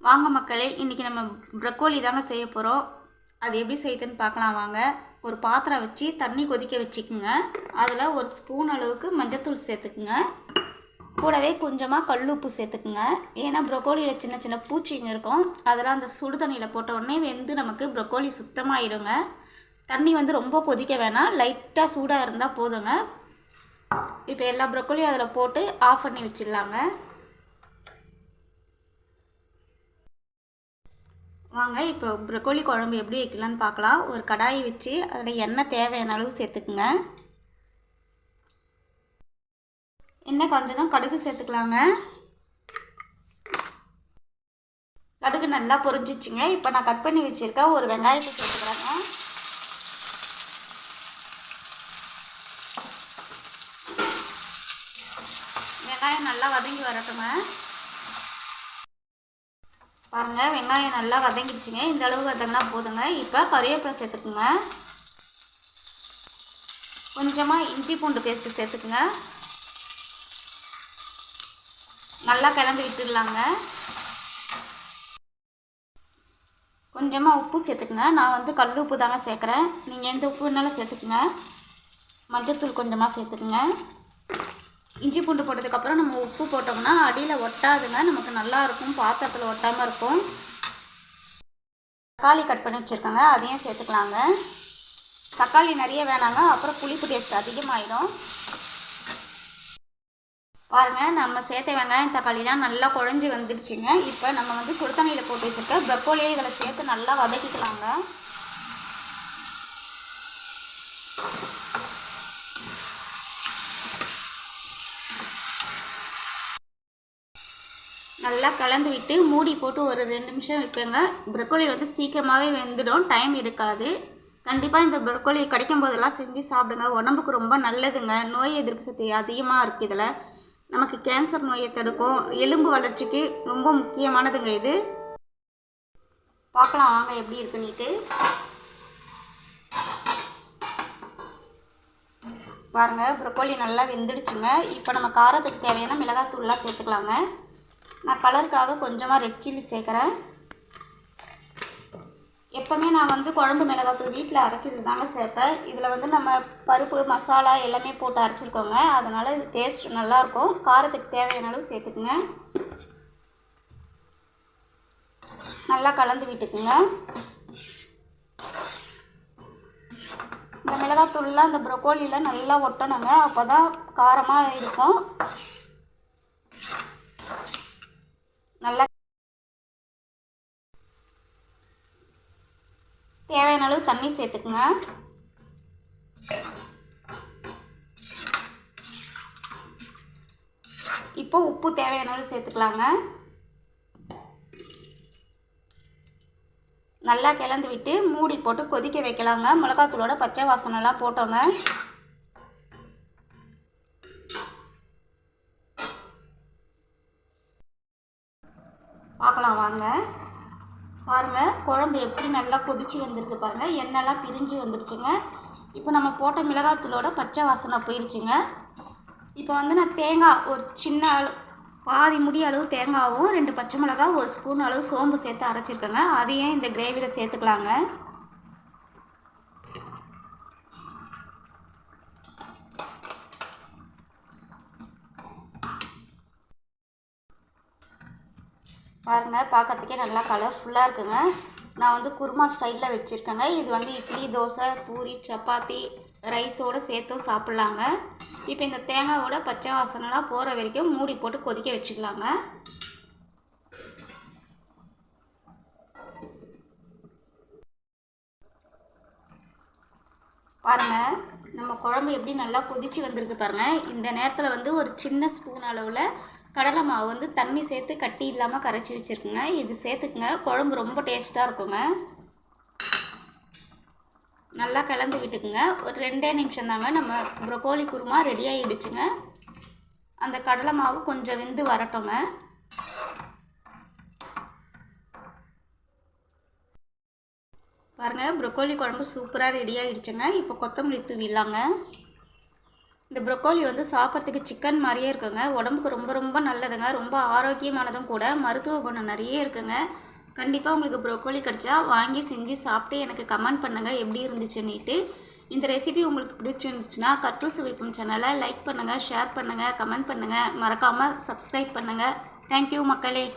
வாங்க மக்களே, இன்றைக்கி நம்ம ப்ரக்கோலி தாங்க செய்ய போகிறோம். அது எப்படி செய்யுதுன்னு பார்க்கலாம் வாங்க. ஒரு பாத்திரம் வச்சு தண்ணி கொதிக்க வச்சுக்குங்க. அதில் ஒரு ஸ்பூன் அளவுக்கு மஞ்சத்தூள் சேர்த்துக்குங்க. கூடவே கொஞ்சமாக கல்லுப்பு சேர்த்துக்குங்க. ஏன்னா ப்ரக்கோலியில் சின்ன சின்ன பூச்சிங்க இருக்கும். அதெல்லாம் அந்த சுடு தண்ணியில் போட்ட உடனே வெந்து நமக்கு ப்ரக்கோலி சுத்தமாகிடுங்க. தண்ணி ரொம்ப கொதிக்க வேணாம், லைட்டாக சூடாக இருந்தால் போதுங்க. இப்போ எல்லா ப்ரக்கோலியும் அதில் போட்டு ஆஃப் பண்ணி வச்சிடலாங்க. வாங்க இப்போ ப்ரக்கோலி குழம்பு எப்படி வைக்கலான்னு பார்க்கலாம். ஒரு கடாயை வச்சு அதில் எண்ணெய் தேவையான அளவு சேர்த்துக்குங்க. எண்ணெய் கொஞ்சம் தான் கடுகு சேர்த்துக்கலாங்க. கடுகு நல்லா பொரிஞ்சிச்சுங்க. இப்போ நான் கட் பண்ணி வச்சுருக்கேன் ஒரு வெங்காயத்தை சேர்த்துக்கிறேங்க. வெங்காயம் நல்லா வதங்கி வரட்டுங்க. பாருங்கள், வெங்காயம் நல்லா வதங்கிடுச்சுங்க. இந்த அளவு வதங்கினா போதுங்க. இப்போ கறிவேப்பிலை சேர்த்துக்குங்க. கொஞ்சமாக இஞ்சி பூண்டு பேஸ்ட்டு சேர்த்துக்குங்க. நல்லா கிளம்பி விட்டுடலாங்க. கொஞ்சமாக உப்பு சேர்த்துக்குங்க. நான் கல் உப்பு தாங்க சேர்க்குறேன். நீங்கள் எந்த உப்பு வேணாலும் சேர்த்துக்குங்க. மஞ்சத்தூள் கொஞ்சமாக சேர்த்துக்குங்க. இஞ்சி பூண்டு போட்டதுக்கப்புறம் நம்ம உப்பு போட்டோம்னா அடியில் ஒட்டாதுங்க, நமக்கு நல்லாயிருக்கும், பாத்திரத்தில் ஒட்டாமல் இருக்கும். தக்காளி கட் பண்ணி வச்சுருக்கோங்க, அதையும் சேர்த்துக்கலாங்க. தக்காளி நிறைய வேணாங்க, அப்புறம் புளிப்பு டேஸ்ட் அதிகமாகிடும். பாருங்கள், நம்ம சேர்த்த வெங்காயம் தக்காளிலாம் நல்லா குழஞ்சி வந்துடுச்சுங்க. இப்போ நம்ம சுடு தண்ணியில் போட்டு வச்சுருக்க ப்ரக்கோலியை இதில் சேர்த்து நல்லா வதக்கிக்கலாங்க. நல்லா கலந்து விட்டு மூடி போட்டு ஒரு 2 நிமிஷம் வைப்பேங்க. ப்ரக்கோலி சீக்கிரமாகவே வெந்துடும், டைம் எடுக்காது. கண்டிப்பாக இந்த ப்ரக்கோலி கிடைக்கும் போதெல்லாம் செஞ்சு சாப்பிடுங்க. உடம்புக்கு ரொம்ப நல்லதுங்க. நோய் எதிர்ப்பு சக்தி அதிகமாக இருக்குது இதில். நமக்கு கேன்சர் நோயை தடுக்கும், எலும்பு வளர்ச்சிக்கு ரொம்ப முக்கியமானதுங்க இது. பார்க்கலாம் வாங்க எப்படி இருக்குன்னுட்டு. பாருங்கள், ப்ரக்கோலி நல்லா வெந்துடுச்சுங்க. இப்போ நம்ம காரத்துக்கு தேவையான மிளகாத்தூள்லாம் சேர்த்துக்கலாங்க. நான் கலருக்காக கொஞ்சமாக ரெட் சில்லி சேர்க்குறேன். எப்போவுமே நான் குழம்பு மிளகாத்தூள் வீட்டில் அரைச்சது தாங்க சேர்ப்பேன். இதில் நம்ம பருப்பு மசாலா எல்லாமே போட்டு அரைச்சிருக்கோங்க. அதனால் இது டேஸ்ட் நல்லாயிருக்கும். காரத்துக்கு தேவையான அளவு சேர்த்துக்குங்க. நல்லா கலந்து விட்டுக்குங்க. இந்த மிளகாத்தூள்லாம் இந்த ப்ரக்கோலியில் நல்லா ஒட்டணுங்க, அப்போ தான் காரமாக இருக்கும். நல்லா தேவையான அளவு தண்ணி சேர்த்துக்குங்க. இப்போ உப்பு தேவையான அளவு சேர்த்துக்கலாங்க. நல்லா கிளந்து விட்டு மூடி போட்டு கொதிக்க வைக்கலாங்க. மிளகாத்தூளோட பச்சை வாசனைலாம் போட்டோங்க. பார்க்கலாம் வாங்க. பாருங்கள், குழம்பு எப்படி நல்லா கொதிச்சு வந்திருக்கு பாருங்கள். எண்ணெய்லாம் பிரிஞ்சு வந்துடுச்சுங்க. இப்போ நம்ம போட்ட மிளகாத்தூளோட பச்சை வாசனை போயிடுச்சுங்க. இப்போ நான் தேங்காய் ஒரு சின்ன பாதி முடி அளவு தேங்காவும் 2 பச்சை மிளகாய் 1 ஸ்பூன் அளவு சோம்பு சேர்த்து அரைச்சிருக்கேங்க. அதையும் இந்த கிரேவியில் சேர்த்துக்கலாங்க. பாருங்கள், பார்க்கறதுக்கே நல்லா கலர்ஃபுல்லாக இருக்குங்க. நான் குருமா ஸ்டைலில் வச்சுருக்கேங்க. இது இட்லி, தோசை, பூரி, சப்பாத்தி, ரைஸோடு சேர்த்தும் சாப்பிட்லாங்க. இப்போ இந்த தேங்காயோட பச்சை வாசனைலாம் போகிற வரைக்கும் மூடி போட்டு கொதிக்க வச்சுக்கலாங்க. பாருங்கள், நம்ம குழம்பு எப்படி நல்லா கொதிச்சு வந்திருக்கு பாருங்கள். இந்த நேரத்தில் ஒரு சின்ன ஸ்பூன் அளவில் கடலை மாவு தண்ணி சேர்த்து கட்டி இல்லாமல் கரைச்சி வச்சுருக்குங்க. இது சேர்த்துக்குங்க, குழம்பு ரொம்ப டேஸ்ட்டாக இருக்குங்க. நல்லா கலந்து விட்டுக்குங்க. ஒரு 2 நிமிஷம் தாங்க, நம்ம ப்ரக்கோலி குருமா ரெடி ஆகிடுச்சுங்க. அந்த கடலை மாவு கொஞ்சம் வெந்து வரட்டுங்க. பாருங்கள், ப்ரக்கோலி குழம்பு சூப்பராக ரெடி ஆகிடுச்சுங்க. இப்போ கொத்தமல்லி தூவிடலாங்க. இந்த ப்ரொக்கோலி வந்து சாப்பிட்றதுக்கு சிக்கன் மாதிரியே இருக்குங்க. உடம்புக்கு ரொம்ப ரொம்ப நல்லதுங்க. ரொம்ப ஆரோக்கியமானதும் கூட. மருத்துவ குணம் நிறைய இருக்குங்க. கண்டிப்பாக உங்களுக்கு ப்ரொக்கோலி கிடச்சா வாங்கி செஞ்சு சாப்பிட்டு எனக்கு கமெண்ட் பண்ணுங்கள் எப்படி இருந்துச்சுன்னுட்டு. இந்த ரெசிபி உங்களுக்கு பிடிச்சிருந்துச்சுன்னா கற்றூசு வைப்பும் சேனலை லைக் பண்ணுங்கள், ஷேர் பண்ணுங்கள், கமெண்ட் பண்ணுங்கள். மறக்காமல் சப்ஸ்கிரைப் பண்ணுங்கள். தேங்க்யூ மக்களே.